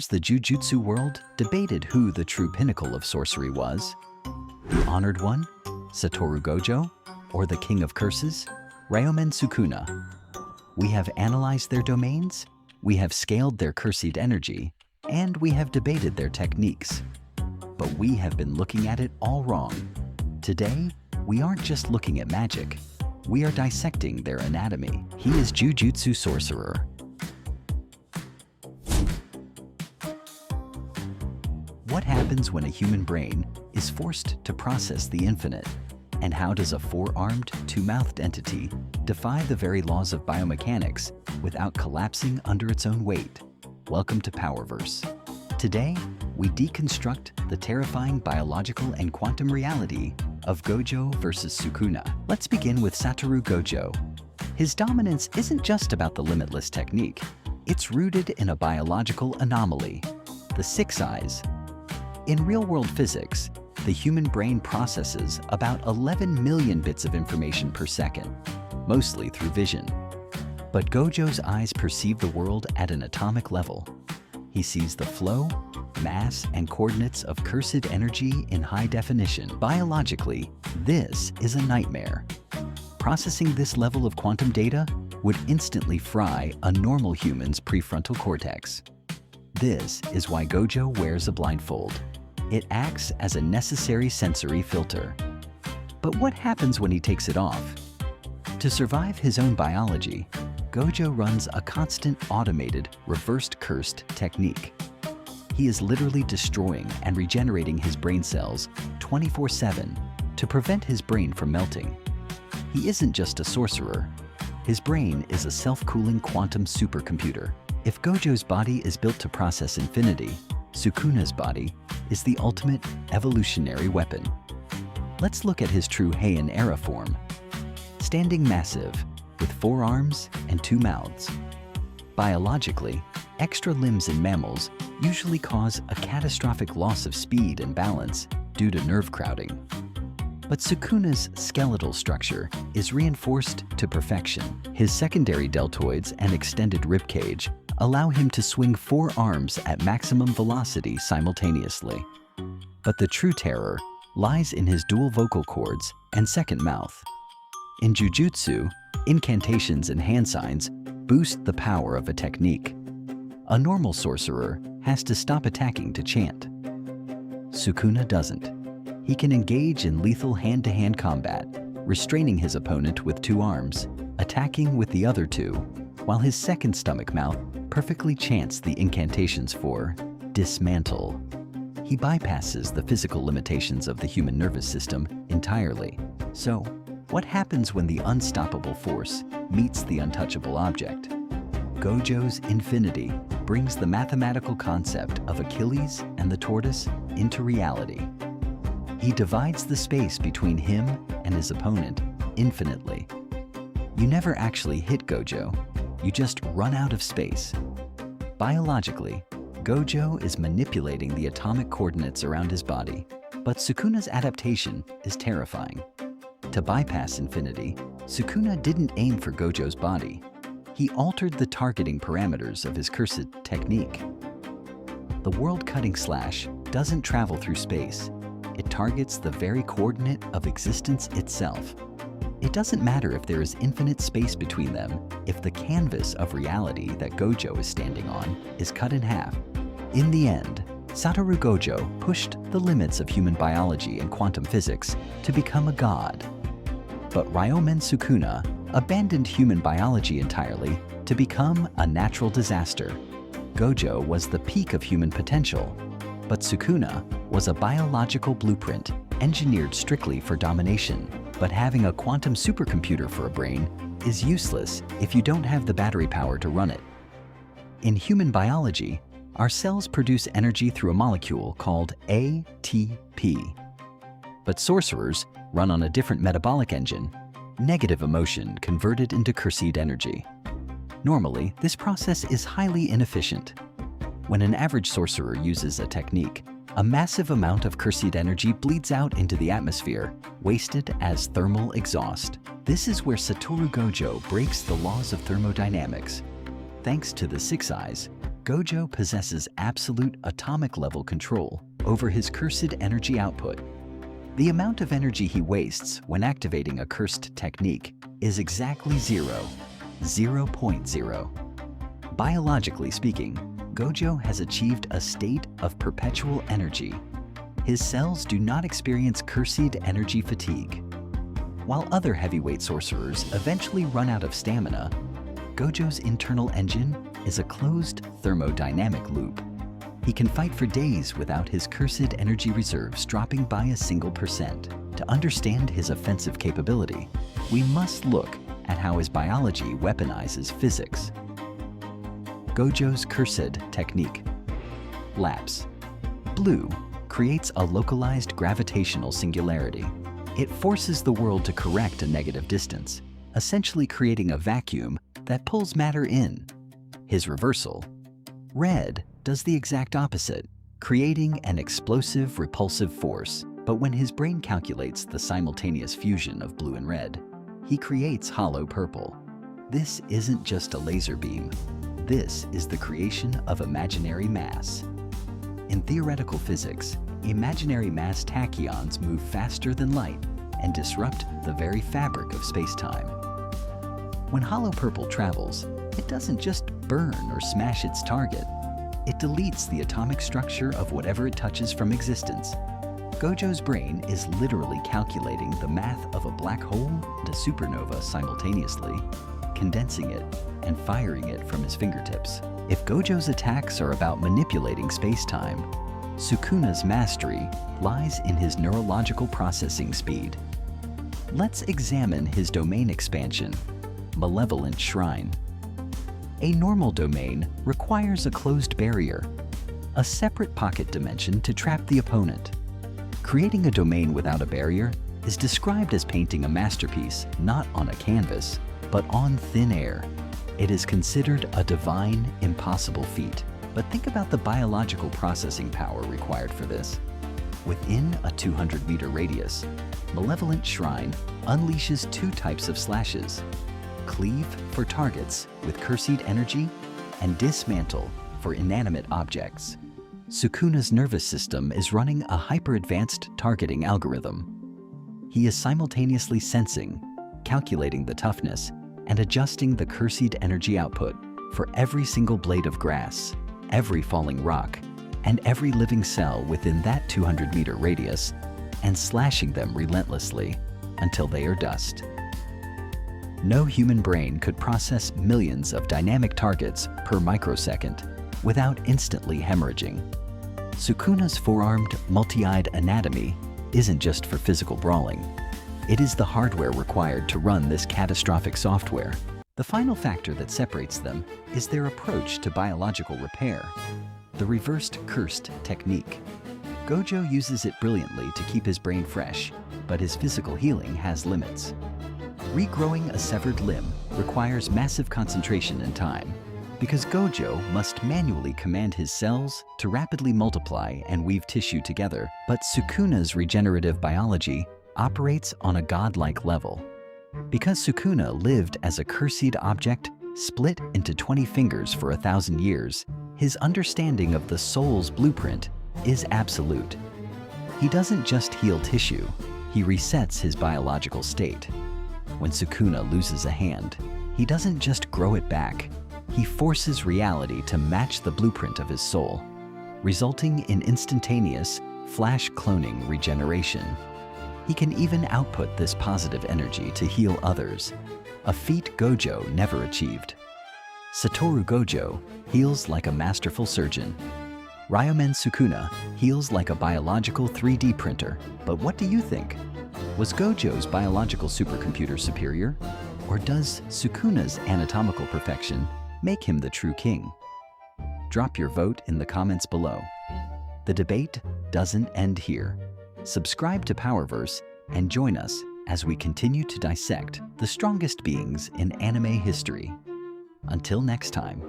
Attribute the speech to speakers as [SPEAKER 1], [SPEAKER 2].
[SPEAKER 1] Scholars the Jujutsu world debated who the true pinnacle of sorcery was. The Honored One, Satoru Gojo, or the King of Curses, Ryomen Sukuna. We have analyzed their domains, we have scaled their cursed energy, and we have debated their techniques. But we have been looking at it all wrong. Today, we aren't just looking at magic, we are dissecting their anatomy. He is Jujutsu Sorcerer. What happens when a human brain is forced to process the infinite? And how does a four-armed, two-mouthed entity defy the very laws of biomechanics without collapsing under its own weight? Welcome to PowerVerse. Today, we deconstruct the terrifying biological and quantum reality of Gojo versus Sukuna. Let's begin with Satoru Gojo. His dominance isn't just about the limitless technique. It's rooted in a biological anomaly, the six eyes. In real-world physics, the human brain processes about 11 million bits of information per second, mostly through vision. But Gojo's eyes perceive the world at an atomic level. He sees the flow, mass, and coordinates of cursed energy in high definition. Biologically, this is a nightmare. Processing this level of quantum data would instantly fry a normal human's prefrontal cortex. This is why Gojo wears a blindfold. It acts as a necessary sensory filter. But what happens when he takes it off? To survive his own biology, Gojo runs a constant automated, reversed cursed technique. He is literally destroying and regenerating his brain cells 24/7 to prevent his brain from melting. He isn't just a sorcerer. His brain is a self-cooling quantum supercomputer. If Gojo's body is built to process infinity, Sukuna's body is the ultimate evolutionary weapon. Let's look at his true Heian era form. Standing massive, with 4 arms and 2 mouths. Biologically, extra limbs in mammals usually cause a catastrophic loss of speed and balance due to nerve crowding. But Sukuna's skeletal structure is reinforced to perfection. His secondary deltoids and extended ribcage allow him to swing 4 arms at maximum velocity simultaneously. But the true terror lies in his dual vocal cords and second mouth. In Jujutsu, incantations and hand signs boost the power of a technique. A normal sorcerer has to stop attacking to chant. Sukuna doesn't. He can engage in lethal hand-to-hand combat, restraining his opponent with 2 arms, attacking with the other 2, while his second stomach mouth perfectly chants the incantations for dismantle. He bypasses the physical limitations of the human nervous system entirely. So, what happens when the unstoppable force meets the untouchable object? Gojo's infinity brings the mathematical concept of Achilles and the tortoise into reality. He divides the space between him and his opponent infinitely. You never actually hit Gojo, you just run out of space. Biologically, Gojo is manipulating the atomic coordinates around his body, but Sukuna's adaptation is terrifying. To bypass infinity, Sukuna didn't aim for Gojo's body. He altered the targeting parameters of his cursed technique. The world-cutting slash doesn't travel through space. It targets the very coordinate of existence itself. It doesn't matter if there is infinite space between them if the canvas of reality that Gojo is standing on is cut in half. In the end, Satoru Gojo pushed the limits of human biology and quantum physics to become a god. But Ryomen Sukuna abandoned human biology entirely to become a natural disaster. Gojo was the peak of human potential, but Sukuna was a biological blueprint engineered strictly for domination. But having a quantum supercomputer for a brain is useless if you don't have the battery power to run it. In human biology, our cells produce energy through a molecule called ATP. But sorcerers run on a different metabolic engine, negative emotion converted into cursed energy. Normally, this process is highly inefficient. When an average sorcerer uses a technique, a massive amount of cursed energy bleeds out into the atmosphere, wasted as thermal exhaust. This is where Satoru Gojo breaks the laws of thermodynamics. Thanks to the six eyes, Gojo possesses absolute atomic-level control over his cursed energy output. The amount of energy he wastes when activating a cursed technique is exactly 0.0. Biologically speaking, Gojo has achieved a state of perpetual energy. His cells do not experience cursed energy fatigue. While other heavyweight sorcerers eventually run out of stamina, Gojo's internal engine is a closed thermodynamic loop. He can fight for days without his cursed energy reserves dropping by a single percent. To understand his offensive capability, we must look at how his biology weaponizes physics. Gojo's cursed technique. Lapse. Blue creates a localized gravitational singularity. It forces the world to correct a negative distance, essentially creating a vacuum that pulls matter in. His reversal. Red does the exact opposite, creating an explosive, repulsive force. But when his brain calculates the simultaneous fusion of blue and red, he creates hollow purple. This isn't just a laser beam. This is the creation of imaginary mass. In theoretical physics, imaginary mass tachyons move faster than light and disrupt the very fabric of space-time. When hollow purple travels, it doesn't just burn or smash its target. It deletes the atomic structure of whatever it touches from existence. Gojo's brain is literally calculating the math of a black hole and a supernova simultaneously, condensing it and firing it from his fingertips. If Gojo's attacks are about manipulating space-time, Sukuna's mastery lies in his neurological processing speed. Let's examine his domain expansion, Malevolent Shrine. A normal domain requires a closed barrier, a separate pocket dimension to trap the opponent. Creating a domain without a barrier is described as painting a masterpiece not on a canvas, but on thin air. It is considered a divine, impossible feat. But think about the biological processing power required for this. Within a 200-meter radius, Malevolent Shrine unleashes two types of slashes: cleave for targets with cursed energy, and dismantle for inanimate objects. Sukuna's nervous system is running a hyper-advanced targeting algorithm. He is simultaneously sensing, calculating the toughness, and adjusting the cursed energy output for every single blade of grass, every falling rock, and every living cell within that 200-meter radius, and slashing them relentlessly until they are dust. No human brain could process millions of dynamic targets per microsecond without instantly hemorrhaging. Sukuna's four-armed, multi-eyed anatomy isn't just for physical brawling. It is the hardware required to run this catastrophic software. The final factor that separates them is their approach to biological repair, the reversed cursed technique. Gojo uses it brilliantly to keep his brain fresh, but his physical healing has limits. Regrowing a severed limb requires massive concentration and time, because Gojo must manually command his cells to rapidly multiply and weave tissue together. But Sukuna's regenerative biology operates on a godlike level. Because Sukuna lived as a cursed object split into 20 fingers for 1,000 years, his understanding of the soul's blueprint is absolute. He doesn't just heal tissue, he resets his biological state. When Sukuna loses a hand, he doesn't just grow it back, he forces reality to match the blueprint of his soul, resulting in instantaneous, flash cloning regeneration. He can even output this positive energy to heal others, a feat Gojo never achieved. Satoru Gojo heals like a masterful surgeon. Ryomen Sukuna heals like a biological 3D printer. But what do you think? Was Gojo's biological supercomputer superior? Or does Sukuna's anatomical perfection make him the true king? Drop your vote in the comments below. The debate doesn't end here. Subscribe to PowerVerse and join us as we continue to dissect the strongest beings in anime history. Until next time.